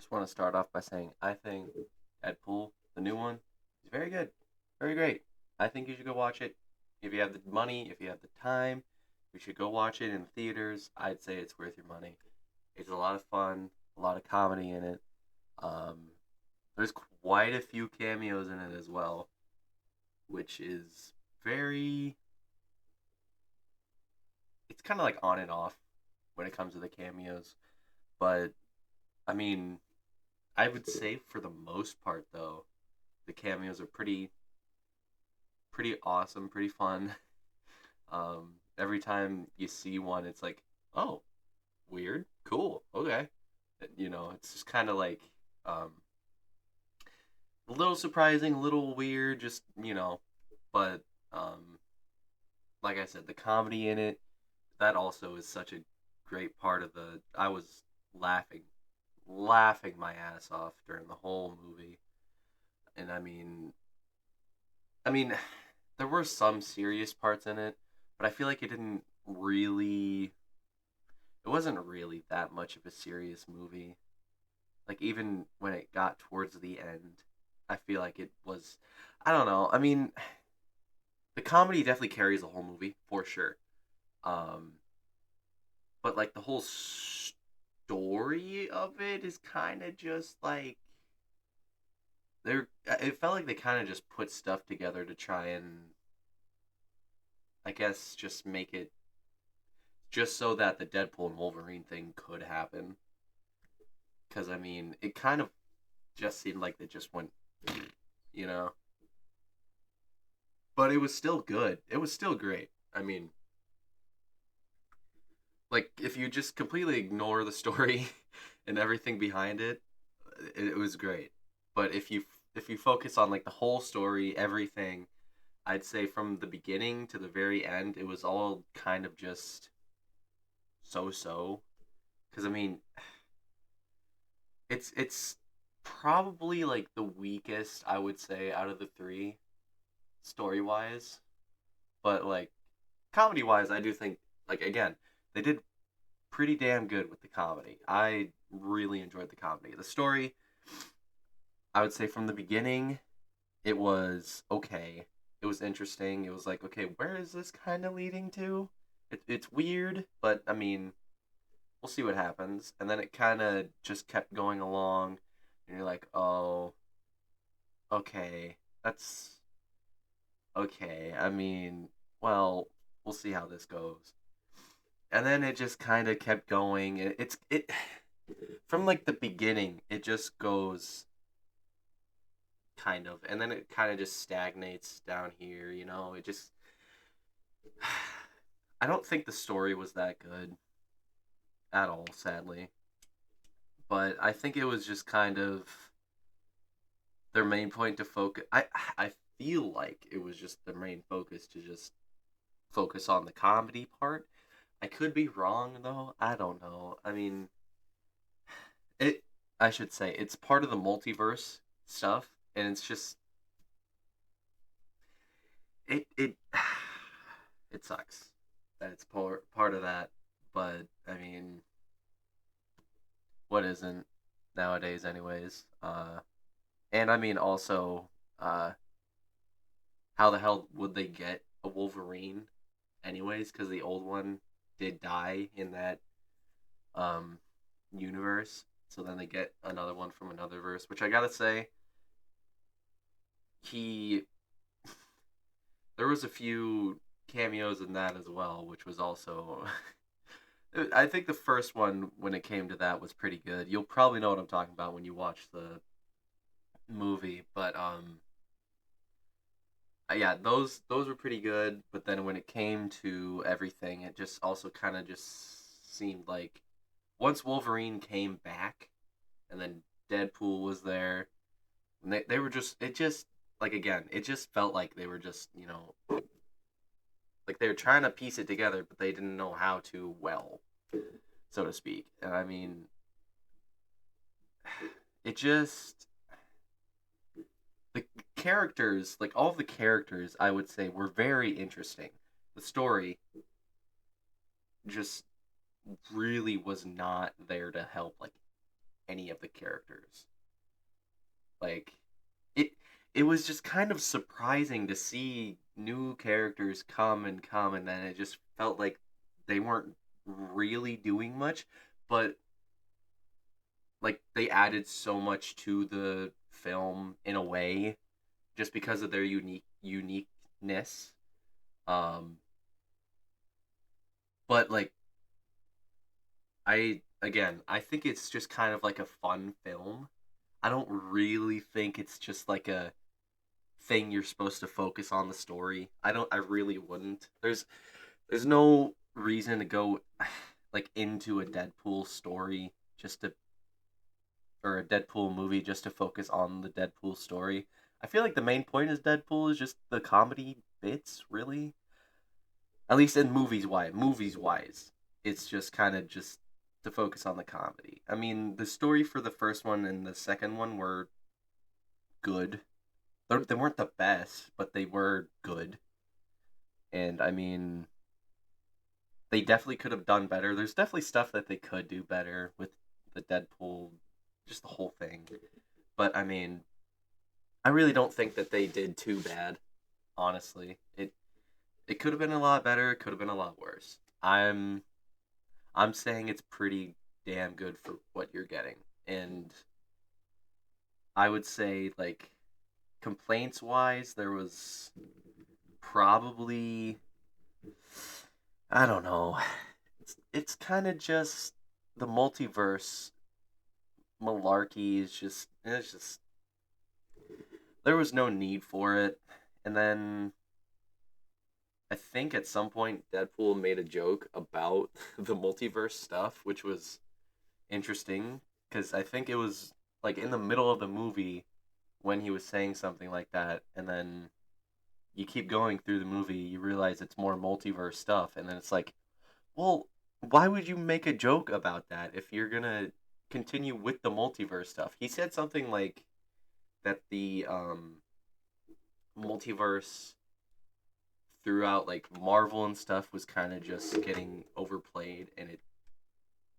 Just want to start off by saying I think Deadpool, the new one, is very good, very great. I think you should go watch it. If you have the money, if you have the time, you should go watch it in theaters. I'd say it's worth your money. It's a lot of fun, a lot of comedy in it. Um, there's quite a few cameos in it as well, which is very. It's kind of like on and off when it comes to the cameos, but I mean, I would say for the most part though, the cameos are pretty awesome, pretty fun. Every time you see one, it's like, oh, weird, cool, okay. It's just kind of like um, a little surprising, a little weird, just but um, like I said, the comedy in it, that also is such a great part of the. I was laughing, laughing my ass off during the whole movie, and I mean, there were some serious parts in it, but I feel like it didn't really. It wasn't really that much of a serious movie. Like even when it got towards the end, I feel like it was. I don't know. I mean, the comedy definitely carries the whole movie for sure. Um, but like the whole story of it is kind of just like they're. It felt like they kind of just put stuff together to try and, I guess, just make it just so that the Deadpool and Wolverine thing could happen. Because I mean, it kind of just seemed like they just went, you know. But it was still good. It was still great. I mean, like if you just completely ignore the story and everything behind it, it was great. But if you focus on like the whole story, everything, I'd say from the beginning to the very end, it was all kind of just so. Because I mean, it's probably like the weakest I would say out of the three story wise. But like comedy wise, I do think like again they did pretty damn good with the comedy. I really enjoyed the comedy. The story, I would say from the beginning, it was okay. It was interesting. It was like, okay, where is this kind of leading to? It's weird, but I mean, we'll see what happens. And then it kind of just kept going along, and you're like, oh, okay, that's okay. I mean, well, we'll see how this goes. And then it just kind of kept going. It from like the beginning, it just goes kind of, and then it kind of just stagnates down here. It just. I don't think the story was that good at all, sadly. But I think it was just kind of their main point to focus. I feel like it was just their main focus to just focus on the comedy part. I could be wrong though. I don't know. I mean, it. I should say it's part of the multiverse stuff, and it's just it. It sucks that it's part of that, but I mean, what isn't nowadays, anyways? And I mean also, uh, how the hell would they get a Wolverine, anyways? Because the old one did die in that um universe. So then they get another one from another verse, which I gotta say, he there was a few cameos in that as well, which was also. I think the first one, when it came to that, was pretty good. You'll probably know what I'm talking about when you watch the movie, but yeah, those were pretty good. But then when it came to everything, it just also kind of just seemed like once Wolverine came back, and then Deadpool was there, and they were just it just like again, it just felt like they were just like they were trying to piece it together, but they didn't know how to well, so to speak. And I mean, it just the characters, like all of the characters, I would say were very interesting. The story just really was not there to help like any of the characters. Like it it was just kind of surprising to see new characters come and then it just felt like they weren't really doing much, but like they added so much to the film in a way just because of their uniqueness. Um but like I think it's just kind of like a fun film. I don't really think it's just like a thing you're supposed to focus on the story. I really wouldn't. There's no reason to go like into a Deadpool story just to or a Deadpool movie just to focus on the Deadpool story. I feel like the main point is Deadpool is just the comedy bits, really. At least in movies wise, it's just kind of just to focus on the comedy. I mean, the story for the first one and the second one were good. They weren't the best, but they were good. And I mean, they definitely could have done better. There's definitely stuff that they could do better with the Deadpool, just the whole thing. But I mean, I really don't think that they did too bad. Honestly, it could have been a lot better. It could have been a lot worse. I'm saying it's pretty damn good for what you're getting, and I would say like complaints wise, there was probably I don't know. It's kind of just the multiverse malarkey is just it's just there was no need for it. And then I think at some point Deadpool made a joke about the multiverse stuff, which was interesting because I think it was like in the middle of the movie when he was saying something like that, and then you keep going through the movie, you realize it's more multiverse stuff, and then it's like, well, why would you make a joke about that if you're gonna continue with the multiverse stuff? He said something like that the multiverse throughout like Marvel and stuff was kind of just getting overplayed, and it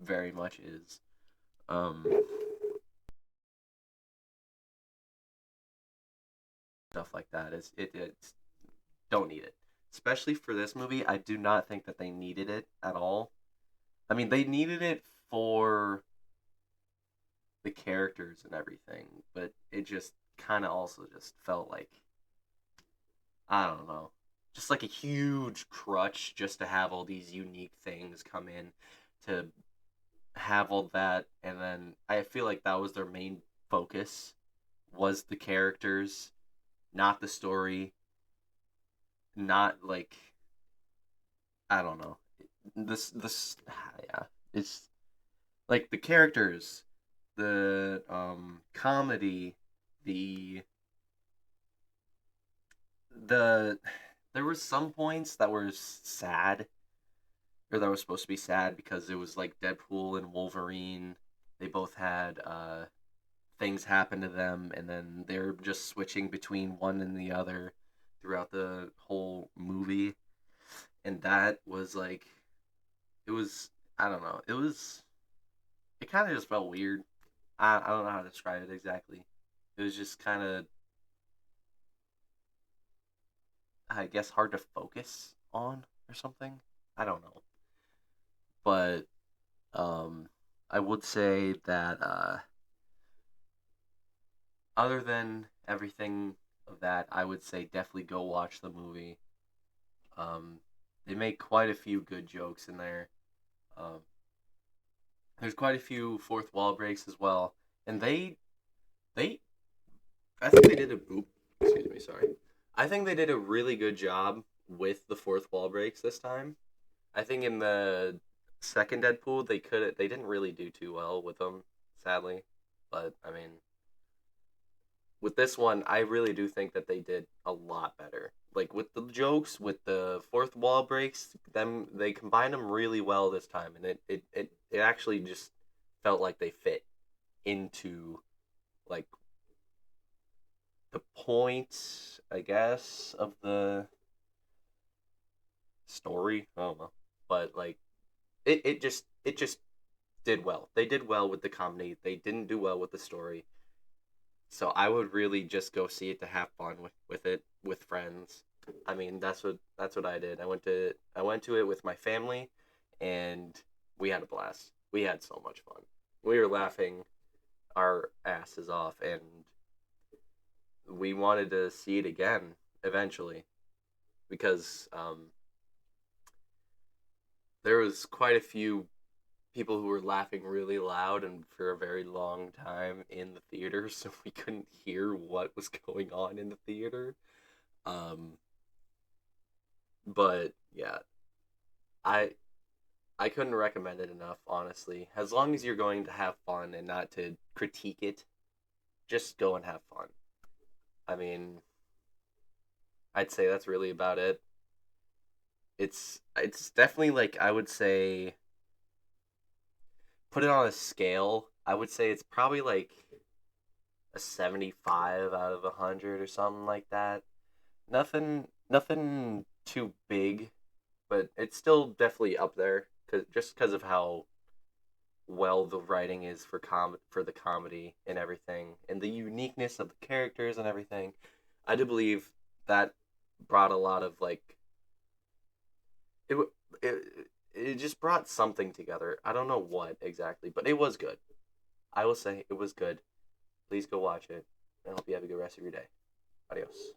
very much is. Um, Stuff like that is it's don't need it, especially for this movie. I do not think that they needed it at all. I mean, they needed it for the characters and everything, but it just kind of also just felt like I don't know, just like a huge crutch just to have all these unique things come in to have all that, and then I feel like that was their main focus was the characters, not the story, not like I don't know. This yeah, it's like the characters, the comedy, the the there were some points that were sad or that was supposed to be sad because it was like Deadpool and Wolverine. They both had things happen to them, and then they're just switching between one and the other throughout the whole movie. And that was like, it was, I don't know, it kind of just felt weird. I don't know how to describe it exactly. It was just kind of, I guess, hard to focus on or something. I don't know. But um, I would say that other than everything of that, I would say definitely go watch the movie. Um, they make quite a few good jokes in there. Um, there's quite a few fourth wall breaks as well, and they I think they did a boop. Excuse me, sorry. I think they did a really good job with the fourth wall breaks this time. I think in the second Deadpool they didn't really do too well with them, sadly. But I mean, with this one, I really do think that they did a lot better. Like with the jokes, with the fourth wall breaks, them they combined them really well this time, and it actually just felt like they fit into like the point, I guess, of the story. I don't know, but like it just did well. They did well with the comedy. They didn't do well with the story. So I would really just go see it to have fun with it with friends. I mean, that's what I did. I went to it with my family, and we had a blast. We had so much fun. We were laughing our asses off, and we wanted to see it again eventually because there was quite a few people who were laughing really loud and for a very long time in the theater, so we couldn't hear what was going on in the theater. Um, but yeah, I I couldn't recommend it enough, honestly. As long as you're going to have fun and not to critique it, just go and have fun. I mean, I'd say that's really about it. It's definitely like I would say put it on a scale. I would say it's probably like a 75 out of 100 or something like that. Nothing too big, but it's still definitely up there just because of how well the writing is for the comedy and everything, and the uniqueness of the characters and everything. I do believe that brought a lot of like it. It just brought something together. I don't know what exactly, but it was good. I will say it was good. Please go watch it. I hope you have a good rest of your day. Adios.